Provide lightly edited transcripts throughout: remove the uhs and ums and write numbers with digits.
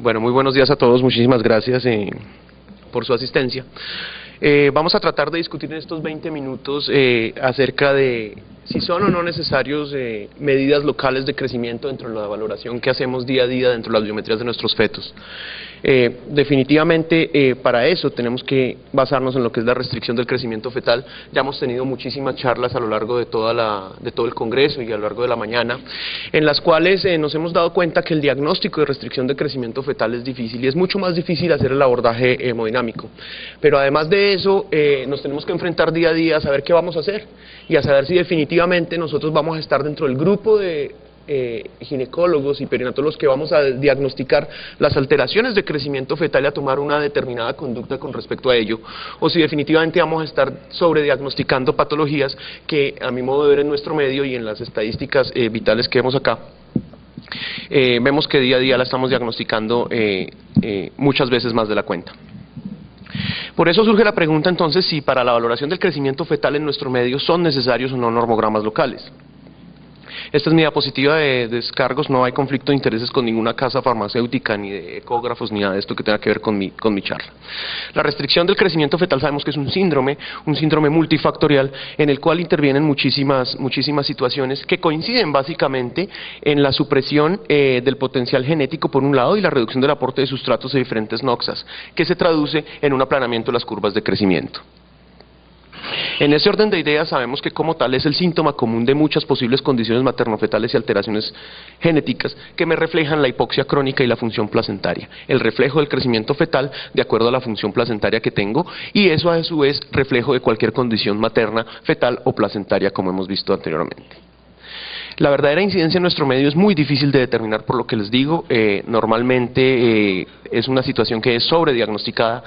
Bueno, muy buenos días a todos, muchísimas gracias por su asistencia. Vamos a tratar de discutir en estos 20 minutos acerca de si son o no necesarios medidas locales de crecimiento dentro de la valoración que hacemos día a día dentro de las biometrías de nuestros fetos. Definitivamente para eso tenemos que basarnos en lo que es la restricción del crecimiento fetal. Ya hemos tenido muchísimas charlas a lo largo de todo el Congreso y a lo largo de la mañana, en las cuales nos hemos dado cuenta que el diagnóstico de restricción de crecimiento fetal es difícil y es mucho más difícil hacer el abordaje hemodinámico. Pero además de eso, nos tenemos que enfrentar día a día a saber qué vamos a hacer y a saber si definitivamente nosotros vamos a estar dentro del grupo de ginecólogos y perinatólogos que vamos a diagnosticar las alteraciones de crecimiento fetal y a tomar una determinada conducta con respecto a ello, o si definitivamente vamos a estar sobrediagnosticando patologías que, a mi modo de ver en nuestro medio y en las estadísticas vitales que vemos acá, vemos que día a día la estamos diagnosticando muchas veces más de la cuenta. Por eso surge la pregunta entonces si para la valoración del crecimiento fetal en nuestro medio son necesarios o no normogramas locales. Esta es mi diapositiva de descargos, no hay conflicto de intereses con ninguna casa farmacéutica, ni de ecógrafos, ni nada de esto que tenga que ver con mi charla. La restricción del crecimiento fetal sabemos que es un síndrome multifactorial en el cual intervienen muchísimas situaciones que coinciden básicamente en la supresión del potencial genético por un lado y la reducción del aporte de sustratos de diferentes noxas, que se traduce en un aplanamiento de las curvas de crecimiento. En ese orden de ideas sabemos que como tal es el síntoma común de muchas posibles condiciones maternofetales y alteraciones genéticas que me reflejan la hipoxia crónica y la función placentaria, el reflejo del crecimiento fetal de acuerdo a la función placentaria que tengo y eso a su vez reflejo de cualquier condición materna, fetal o placentaria como hemos visto anteriormente. La verdadera incidencia en nuestro medio es muy difícil de determinar por lo que les digo, normalmente es una situación que es sobrediagnosticada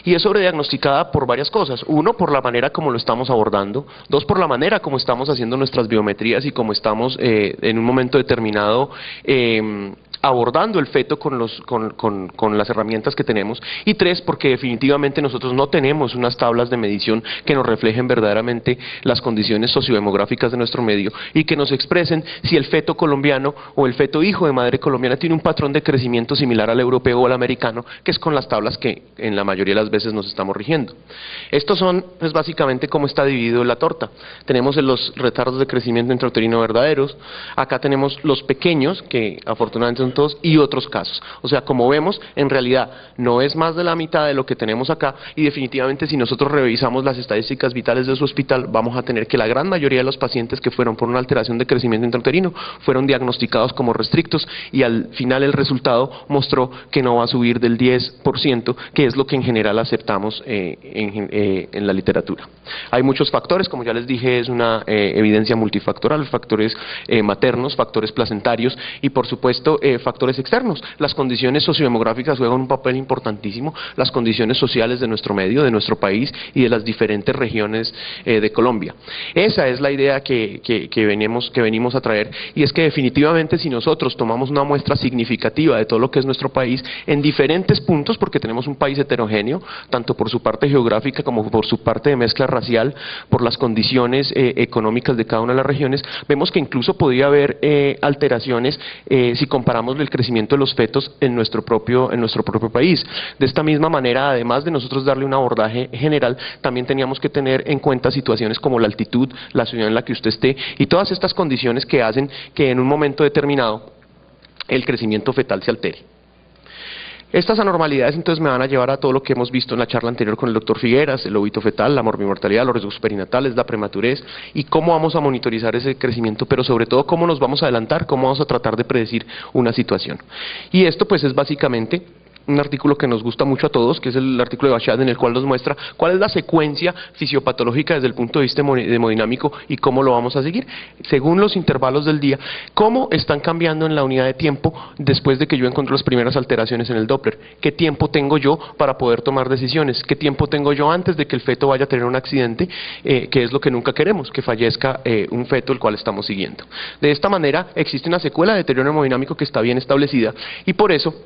y es sobrediagnosticada por varias cosas. Uno, por la manera como lo estamos abordando. Dos, por la manera como estamos haciendo nuestras biometrías y como estamos en un momento determinado abordando el feto con las herramientas que tenemos, y tres, porque definitivamente nosotros no tenemos unas tablas de medición que nos reflejen verdaderamente las condiciones sociodemográficas de nuestro medio y que nos expresen si el feto colombiano o el feto hijo de madre colombiana tiene un patrón de crecimiento similar al europeo o al americano, que es con las tablas que en la mayoría de las veces nos estamos rigiendo. Estos son, pues básicamente, cómo está dividido la torta. Tenemos los retardos de crecimiento intrauterino verdaderos, acá tenemos los pequeños, que afortunadamente son todos, y otros casos. O sea, como vemos, en realidad no es más de la mitad de lo que tenemos acá y definitivamente si nosotros revisamos las estadísticas vitales de su hospital vamos a tener que la gran mayoría de los pacientes que fueron por una alteración de crecimiento intrauterino fueron diagnosticados como restrictos y al final el resultado mostró que no va a subir del 10%, que es lo que en general aceptamos en la literatura. Hay muchos factores, como ya les dije, es una evidencia multifactorial, factores maternos, factores placentarios y por supuesto factores externos. Las condiciones sociodemográficas juegan un papel importantísimo, las condiciones sociales de nuestro medio, de nuestro país y de las diferentes regiones de Colombia. Esa es la idea que venimos a traer y es que definitivamente si nosotros tomamos una muestra significativa de todo lo que es nuestro país en diferentes puntos, porque tenemos un país heterogéneo, tanto por su parte geográfica como por su parte de mezcla racial, por las condiciones económicas de cada una de las regiones, vemos que incluso podría haber alteraciones si comparamos el crecimiento de los fetos en nuestro propio país. De esta misma manera, además de nosotros darle un abordaje general, también teníamos que tener en cuenta situaciones como la altitud, la ciudad en la que usted esté y todas estas condiciones que hacen que en un momento determinado el crecimiento fetal se altere. Estas anormalidades entonces me van a llevar a todo lo que hemos visto en la charla anterior con el doctor Figueras, el óbito fetal, la morbimortalidad, los riesgos perinatales, la prematurez y cómo vamos a monitorizar ese crecimiento, pero sobre todo cómo nos vamos a adelantar, cómo vamos a tratar de predecir una situación. Y esto pues es básicamente un artículo que nos gusta mucho a todos, que es el artículo de Bachad, en el cual nos muestra cuál es la secuencia fisiopatológica desde el punto de vista hemodinámico y cómo lo vamos a seguir, según los intervalos del día, cómo están cambiando en la unidad de tiempo después de que yo encuentro las primeras alteraciones en el Doppler, qué tiempo tengo yo para poder tomar decisiones, qué tiempo tengo yo antes de que el feto vaya a tener un accidente, que es lo que nunca queremos, que fallezca un feto el cual estamos siguiendo. De esta manera existe una secuela de deterioro hemodinámico que está bien establecida y por eso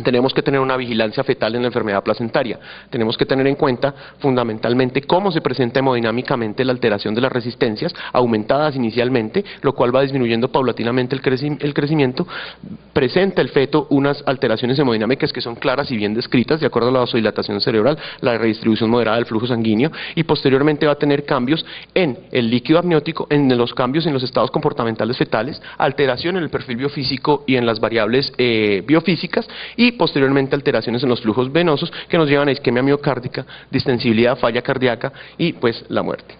tenemos que tener una vigilancia fetal en la enfermedad placentaria. Tenemos que tener en cuenta fundamentalmente cómo se presenta hemodinámicamente la alteración de las resistencias, aumentadas inicialmente, lo cual va disminuyendo paulatinamente el crecimiento. Presenta el feto unas alteraciones hemodinámicas que son claras y bien descritas, de acuerdo a la vasodilatación cerebral, la redistribución moderada del flujo sanguíneo, y posteriormente va a tener cambios en el líquido amniótico, en los cambios en los estados comportamentales fetales, alteración en el perfil biofísico y en las variables biofísicas, y posteriormente alteraciones en los flujos venosos que nos llevan a isquemia miocárdica, distensibilidad, falla cardíaca y pues la muerte.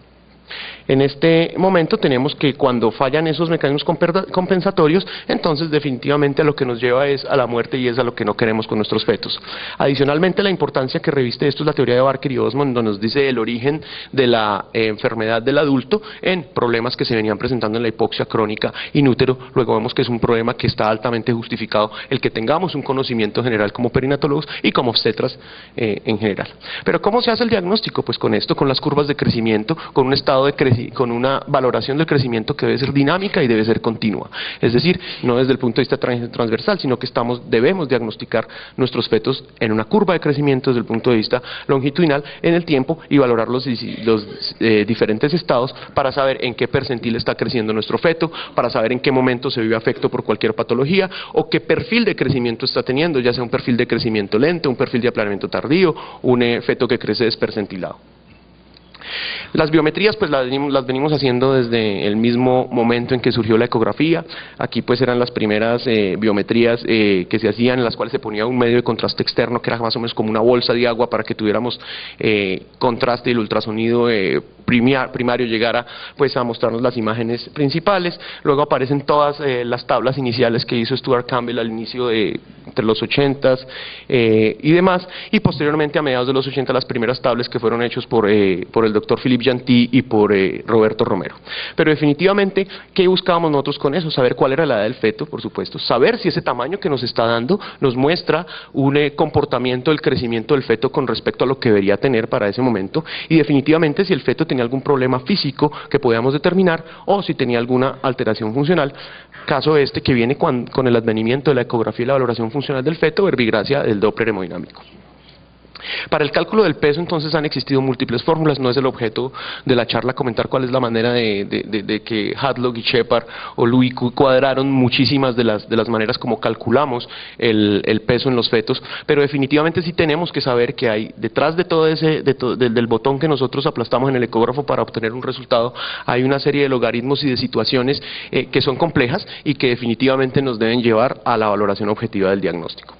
En este momento tenemos que cuando fallan esos mecanismos compensatorios, entonces definitivamente a lo que nos lleva es a la muerte y es a lo que no queremos con nuestros fetos. Adicionalmente, la importancia que reviste esto es la teoría de Barker y Osmond, donde nos dice el origen de la enfermedad del adulto en problemas que se venían presentando en la hipoxia crónica in útero. Luego vemos que es un problema que está altamente justificado el que tengamos un conocimiento general como perinatólogos y como obstetras en general. Pero ¿cómo se hace el diagnóstico? Pues con esto, con las curvas de crecimiento, con un estado de crecimiento, con una valoración del crecimiento que debe ser dinámica y debe ser continua. Es decir, no desde el punto de vista transversal, sino que debemos diagnosticar nuestros fetos en una curva de crecimiento desde el punto de vista longitudinal en el tiempo y valorar los diferentes estados para saber en qué percentil está creciendo nuestro feto, para saber en qué momento se vive afecto por cualquier patología o qué perfil de crecimiento está teniendo, ya sea un perfil de crecimiento lento, un perfil de aplanamiento tardío, un feto que crece despercentilado. Las biometrías pues las venimos haciendo desde el mismo momento en que surgió la ecografía. Aquí pues eran las primeras biometrías que se hacían, en las cuales se ponía un medio de contraste externo que era más o menos como una bolsa de agua para que tuviéramos contraste y el ultrasonido primario llegara pues a mostrarnos las imágenes principales. Luego aparecen todas las tablas iniciales que hizo Stuart Campbell al inicio entre los 80s y demás, y posteriormente a mediados de los 80 las primeras tablas que fueron hechos por el doctor Philippe Gentil y por Roberto Romero. Pero definitivamente, ¿qué buscábamos nosotros con eso? Saber cuál era la edad del feto, por supuesto, saber si ese tamaño que nos está dando nos muestra un comportamiento del crecimiento del feto con respecto a lo que debería tener para ese momento, y definitivamente si el feto tenía algún problema físico que podíamos determinar o si tenía alguna alteración funcional, caso este que viene con el advenimiento de la ecografía y la valoración funcional del feto, verbigracia del Doppler hemodinámico. Para el cálculo del peso entonces han existido múltiples fórmulas, no es el objeto de la charla comentar cuál es la manera de que Hadlock y Shepard o Louis cuadraron muchísimas de las maneras como calculamos el peso en los fetos, pero definitivamente sí tenemos que saber que hay detrás de todo del botón que nosotros aplastamos en el ecógrafo para obtener un resultado, hay una serie de logaritmos y de situaciones que son complejas y que definitivamente nos deben llevar a la valoración objetiva del diagnóstico.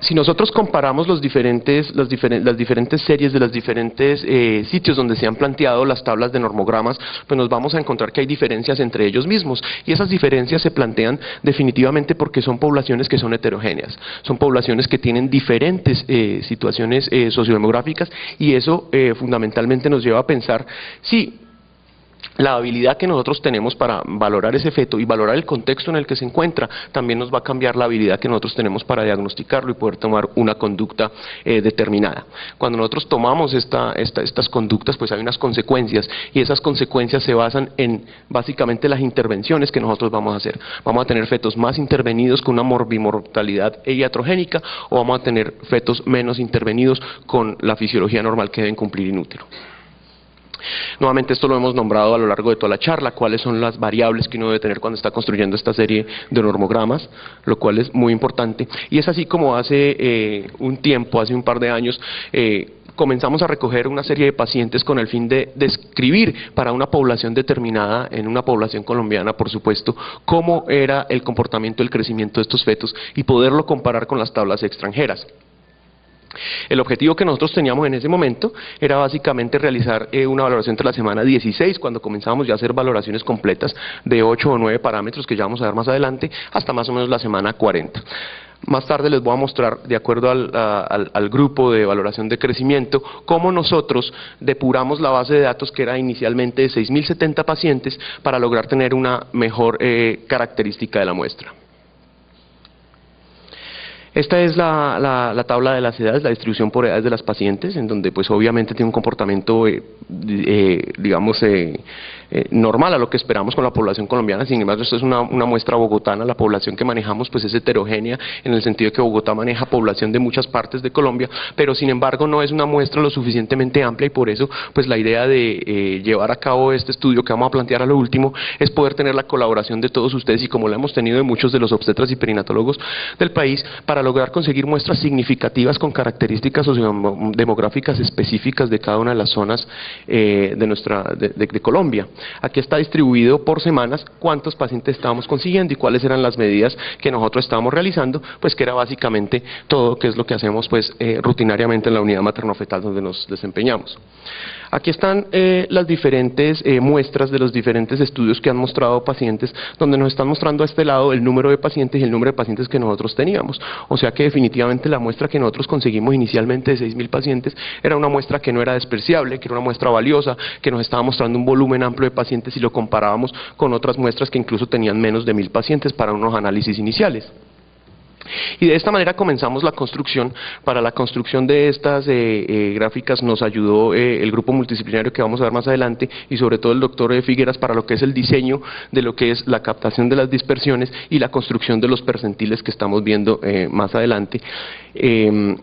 Si nosotros comparamos las diferentes series de los diferentes sitios donde se han planteado las tablas de normogramas, pues nos vamos a encontrar que hay diferencias entre ellos mismos, y esas diferencias se plantean definitivamente porque son poblaciones que son heterogéneas, son poblaciones que tienen diferentes situaciones sociodemográficas, y eso fundamentalmente nos lleva a pensar si la habilidad que nosotros tenemos para valorar ese feto y valorar el contexto en el que se encuentra, también nos va a cambiar la habilidad que nosotros tenemos para diagnosticarlo y poder tomar una conducta determinada. Cuando nosotros tomamos estas conductas, pues hay unas consecuencias, y esas consecuencias se basan en básicamente las intervenciones que nosotros vamos a hacer. Vamos a tener fetos más intervenidos con una morbimortalidad iatrogénica, o vamos a tener fetos menos intervenidos con la fisiología normal que deben cumplir in útero. Nuevamente esto lo hemos nombrado a lo largo de toda la charla, cuáles son las variables que uno debe tener cuando está construyendo esta serie de normogramas, lo cual es muy importante, y es así como hace un par de años, comenzamos a recoger una serie de pacientes con el fin de describir para una población determinada, en una población colombiana por supuesto, cómo era el comportamiento del crecimiento de estos fetos y poderlo comparar con las tablas extranjeras. El objetivo que nosotros teníamos en ese momento era básicamente realizar una valoración entre la semana 16, cuando comenzábamos ya a hacer valoraciones completas de 8 o 9 parámetros que ya vamos a ver más adelante, hasta más o menos la semana 40. Más tarde les voy a mostrar, de acuerdo al grupo de valoración de crecimiento, cómo nosotros depuramos la base de datos que era inicialmente de 6.070 pacientes para lograr tener una mejor característica de la muestra. Esta es la tabla de las edades, la distribución por edades de las pacientes, en donde pues obviamente tiene un comportamiento, digamos, normal a lo que esperamos con la población colombiana. Sin embargo, esto es una muestra bogotana. La población que manejamos pues es heterogénea en el sentido de que Bogotá maneja población de muchas partes de Colombia, pero sin embargo no es una muestra lo suficientemente amplia, y por eso pues la idea de llevar a cabo este estudio que vamos a plantear a lo último es poder tener la colaboración de todos ustedes, y como la hemos tenido de muchos de los obstetras y perinatólogos del país, para lograr conseguir muestras significativas con características sociodemográficas específicas de cada una de las zonas de Colombia. Aquí está distribuido por semanas cuántos pacientes estábamos consiguiendo y cuáles eran las medidas que nosotros estábamos realizando, pues que era básicamente todo, que es lo que hacemos pues rutinariamente en la unidad materno-fetal donde nos desempeñamos. Aquí están las diferentes muestras de los diferentes estudios que han mostrado pacientes, donde nos están mostrando a este lado el número de pacientes y el número de pacientes que nosotros teníamos. O sea que definitivamente la muestra que nosotros conseguimos inicialmente de 6.000 pacientes era una muestra que no era despreciable, que era una muestra valiosa, que nos estaba mostrando un volumen amplio de pacientes si lo comparábamos con otras muestras que incluso tenían menos de 1.000 pacientes para unos análisis iniciales. Y de esta manera comenzamos la construcción. Para la construcción de estas gráficas nos ayudó el grupo multidisciplinario que vamos a ver más adelante, y sobre todo el doctor Figueras para lo que es el diseño de lo que es la captación de las dispersiones y la construcción de los percentiles que estamos viendo más adelante.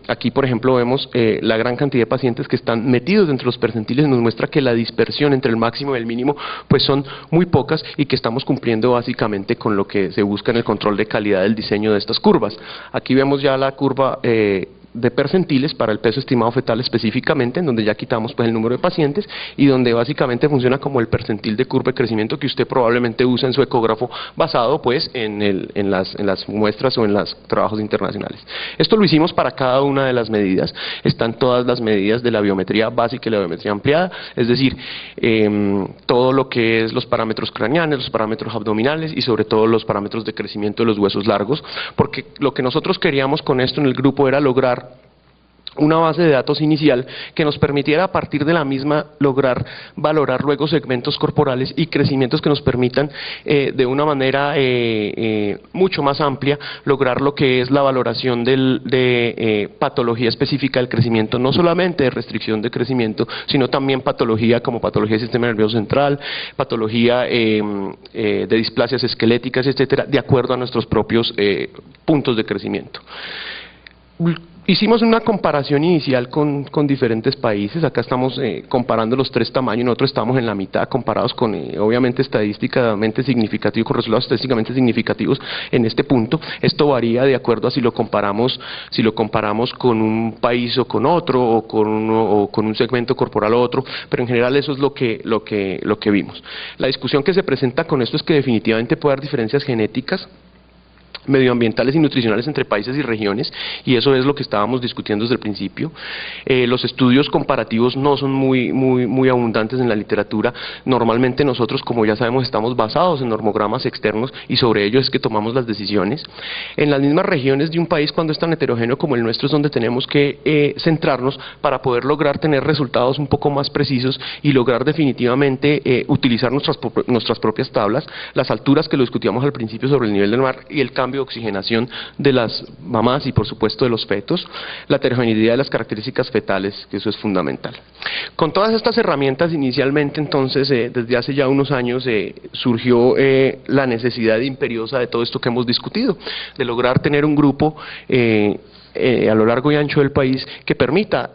Aquí por ejemplo vemos la gran cantidad de pacientes que están metidos dentro de los percentiles. Nos muestra que la dispersión entre el máximo y el mínimo pues son muy pocas, y que estamos cumpliendo básicamente con lo que se busca en el control de calidad del diseño de estas curvas. Aquí vemos ya la curva de percentiles para el peso estimado fetal específicamente, en donde ya quitamos pues el número de pacientes, y donde básicamente funciona como el percentil de curva de crecimiento que usted probablemente usa en su ecógrafo, basado pues en las muestras o en los trabajos internacionales. Esto lo hicimos para cada una de las medidas. Están todas las medidas de la biometría básica y la biometría ampliada, es decir, todo lo que es los parámetros craneales, los parámetros abdominales y sobre todo los parámetros de crecimiento de los huesos largos, porque lo que nosotros queríamos con esto en el grupo era lograr una base de datos inicial que nos permitiera a partir de la misma lograr valorar luego segmentos corporales y crecimientos que nos permitan de una manera mucho más amplia lograr lo que es la valoración de patología específica del crecimiento, no solamente de restricción de crecimiento, sino también patología como patología del sistema nervioso central, patología de displasias esqueléticas, etcétera, de acuerdo a nuestros propios puntos de crecimiento. Hicimos una comparación inicial con diferentes países. Acá estamos comparando los tres tamaños. Nosotros estamos en la mitad comparados con, obviamente, estadísticamente significativos, con resultados estadísticamente significativos en este punto. Esto varía de acuerdo a si lo comparamos con un país o con otro, o con un segmento corporal o otro, pero en general eso es lo que vimos. La discusión que se presenta con esto es que definitivamente puede haber diferencias genéticas, medioambientales y nutricionales entre países y regiones, y eso es lo que estábamos discutiendo desde el principio. Los estudios comparativos no son muy abundantes en la literatura. Normalmente nosotros, como ya sabemos, estamos basados en normogramas externos y sobre ellos es que tomamos las decisiones. En las mismas regiones de un país, cuando es tan heterogéneo como el nuestro, es donde tenemos que centrarnos para poder lograr tener resultados un poco más precisos y lograr definitivamente utilizar nuestras propias tablas, las alturas que lo discutíamos al principio sobre el nivel del mar y el cambio de oxigenación de las mamás y por supuesto de los fetos, la heterogeneidad de las características fetales, que eso es fundamental. Con todas estas herramientas inicialmente entonces, desde hace ya unos años surgió la necesidad imperiosa de todo esto que hemos discutido, de lograr tener un grupo a lo largo y ancho del país que permita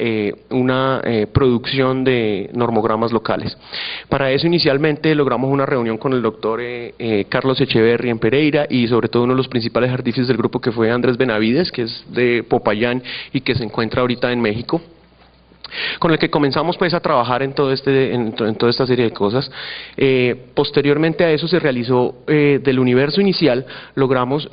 una producción de normogramas locales. Para eso inicialmente logramos una reunión con el doctor Carlos Echeverri en Pereira y sobre todo uno de los principales artífices del grupo, que fue Andrés Benavides, que es de Popayán y que se encuentra ahorita en México, con el que comenzamos pues a trabajar en toda esta serie de cosas. Posteriormente a eso se realizó del universo inicial, logramos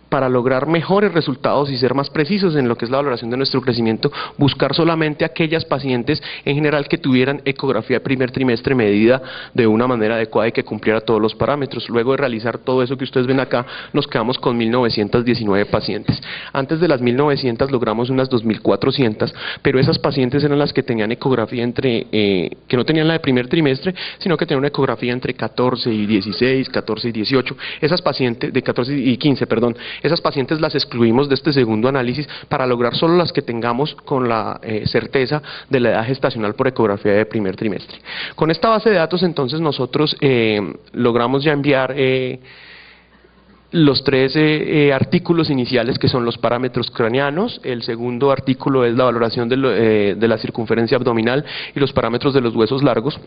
para lograr mejores resultados y ser más precisos en lo que es la valoración de nuestro crecimiento, buscar solamente aquellas pacientes en general que tuvieran ecografía de primer trimestre medida de una manera adecuada y que cumpliera todos los parámetros. Luego de realizar todo eso que ustedes ven acá, nos quedamos con 1.919 pacientes. Antes de las 1.900 logramos unas 2.400, pero esas pacientes eran las que tenían ecografía que no tenían la de primer trimestre, sino que tenían una ecografía entre 14 y 16, 14 y 18. Esas pacientes, de 14 y 15, perdón, Esas pacientes las excluimos de este segundo análisis para lograr solo las que tengamos con la certeza de la edad gestacional por ecografía de primer trimestre. Con esta base de datos entonces nosotros logramos ya enviar los tres artículos iniciales, que son los parámetros craneanos. El segundo artículo es la valoración de la circunferencia abdominal y los parámetros de los huesos largos.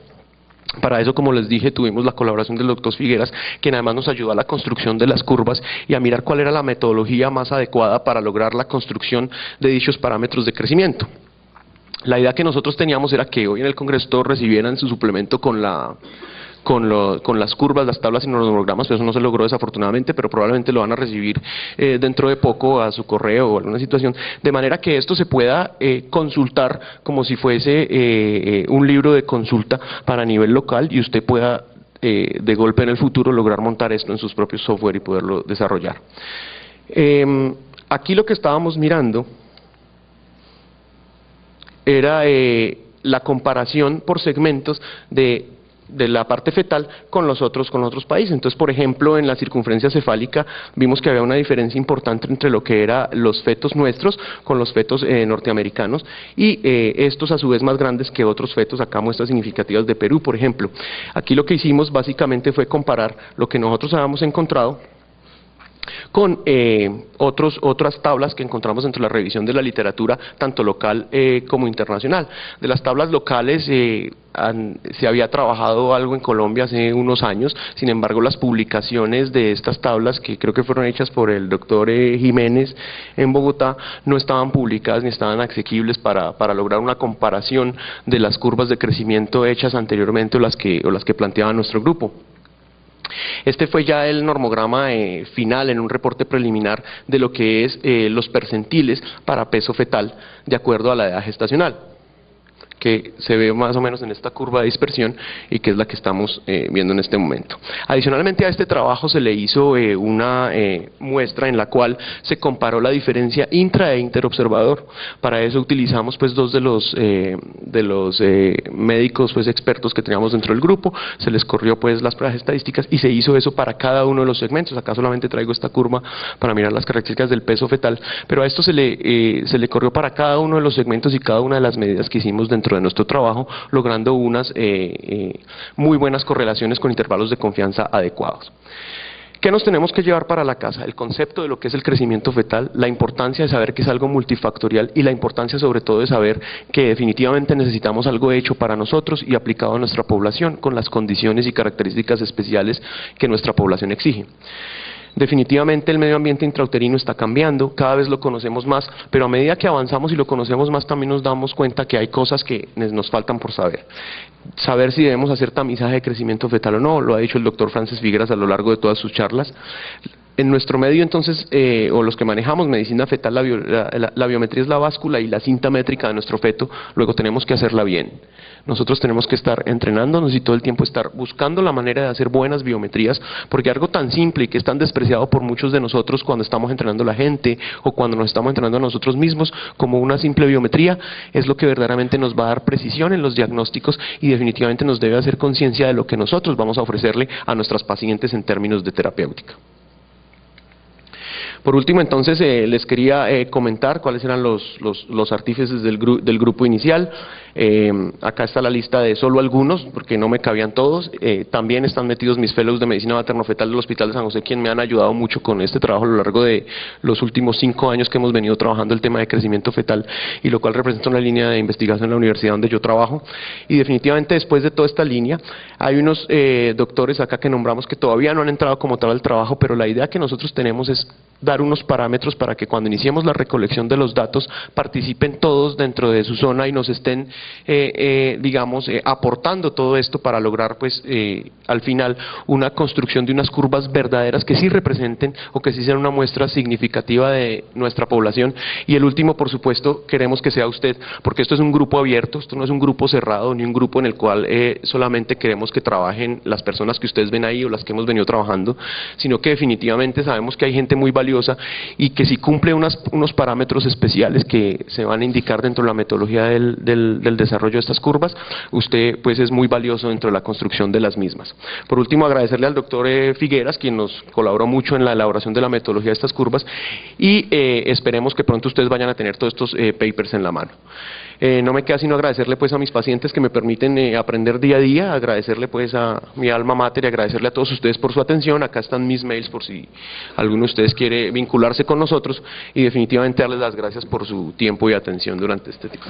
Para eso, como les dije, tuvimos la colaboración del doctor Figueras, quien además nos ayudó a la construcción de las curvas y a mirar cuál era la metodología más adecuada para lograr la construcción de dichos parámetros de crecimiento. La idea que nosotros teníamos era que hoy en el Congreso todos recibieran su suplemento con las curvas, las tablas y los cronogramas, pero eso no se logró desafortunadamente, pero probablemente lo van a recibir dentro de poco a su correo o alguna situación, de manera que esto se pueda consultar como si fuese un libro de consulta para nivel local y usted pueda de golpe en el futuro lograr montar esto en sus propios software y poderlo desarrollar. Aquí lo que estábamos mirando era la comparación por segmentos de la parte fetal con los otros países. Entonces, por ejemplo, en la circunferencia cefálica vimos que había una diferencia importante entre lo que eran los fetos nuestros con los fetos norteamericanos y estos a su vez más grandes que otros fetos, acá muestras significativas de Perú, por ejemplo. Aquí lo que hicimos básicamente fue comparar lo que nosotros habíamos encontrado con otras tablas que encontramos dentro de la revisión de la literatura, tanto local como internacional. De las tablas locales se había trabajado algo en Colombia hace unos años, sin embargo las publicaciones de estas tablas, que creo que fueron hechas por el doctor Jiménez en Bogotá, no estaban publicadas ni estaban asequibles para lograr una comparación de las curvas de crecimiento hechas anteriormente o las que planteaba nuestro grupo. Este fue ya el normograma final en un reporte preliminar de lo que es los percentiles para peso fetal de acuerdo a la edad gestacional, que se ve más o menos en esta curva de dispersión y que es la que estamos viendo en este momento. Adicionalmente a este trabajo se le hizo una muestra en la cual se comparó la diferencia intra e interobservador. Para eso utilizamos pues dos de los médicos pues expertos que teníamos dentro del grupo, se les corrió pues las pruebas estadísticas y se hizo eso para cada uno de los segmentos. Acá solamente traigo esta curva para mirar las características del peso fetal, pero a esto se le corrió para cada uno de los segmentos y cada una de las medidas que hicimos dentro de nuestro trabajo, logrando unas muy buenas correlaciones con intervalos de confianza adecuados. ¿Qué nos tenemos que llevar para la casa? El concepto de lo que es el crecimiento fetal, la importancia de saber que es algo multifactorial y la importancia sobre todo de saber que definitivamente necesitamos algo hecho para nosotros y aplicado a nuestra población con las condiciones y características especiales que nuestra población exige. Definitivamente el medio ambiente intrauterino está cambiando, cada vez lo conocemos más, pero a medida que avanzamos y lo conocemos más también nos damos cuenta que hay cosas que nos faltan por saber. Saber si debemos hacer tamizaje de crecimiento fetal o no, lo ha dicho el doctor Francis Figueras a lo largo de todas sus charlas. En nuestro medio entonces, o los que manejamos medicina fetal, la biometría es la báscula y la cinta métrica de nuestro feto, luego tenemos que hacerla bien. Nosotros tenemos que estar entrenándonos y todo el tiempo estar buscando la manera de hacer buenas biometrías, porque algo tan simple y que es tan despreciado por muchos de nosotros cuando estamos entrenando a la gente o cuando nos estamos entrenando a nosotros mismos como una simple biometría, es lo que verdaderamente nos va a dar precisión en los diagnósticos y definitivamente nos debe hacer conciencia de lo que nosotros vamos a ofrecerle a nuestras pacientes en términos de terapéutica. Por último, entonces, les quería comentar cuáles eran los artífices del grupo inicial. Acá está la lista de solo algunos, porque no me cabían todos. También están metidos mis fellows de medicina materno-fetal del Hospital de San José, quien me han ayudado mucho con este trabajo a lo largo de los últimos 5 años que hemos venido trabajando el tema de crecimiento fetal, y lo cual representa una línea de investigación en la universidad donde yo trabajo. Y definitivamente después de toda esta línea, hay unos doctores acá que nombramos que todavía no han entrado como tal al trabajo, pero la idea que nosotros tenemos es dar unos parámetros para que cuando iniciemos la recolección de los datos participen todos dentro de su zona y nos estén aportando todo esto para lograr pues al final una construcción de unas curvas verdaderas que sí representen o que sí sean una muestra significativa de nuestra población. Y el último, por supuesto, queremos que sea usted, porque esto es un grupo abierto, esto no es un grupo cerrado ni un grupo en el cual solamente queremos que trabajen las personas que ustedes ven ahí o las que hemos venido trabajando, sino que definitivamente sabemos que hay gente muy valiosa valiosa y que si cumple unos parámetros especiales que se van a indicar dentro de la metodología del desarrollo de estas curvas, usted pues es muy valioso dentro de la construcción de las mismas. Por último, agradecerle al doctor Figueras, quien nos colaboró mucho en la elaboración de la metodología de estas curvas, y esperemos que pronto ustedes vayan a tener todos estos papers en la mano. No me queda sino agradecerle pues a mis pacientes que me permiten aprender día a día, agradecerle pues a mi alma mater y agradecerle a todos ustedes por su atención. Acá están mis mails por si alguno de ustedes quiere vincularse con nosotros, y definitivamente darles las gracias por su tiempo y atención durante este tiempo.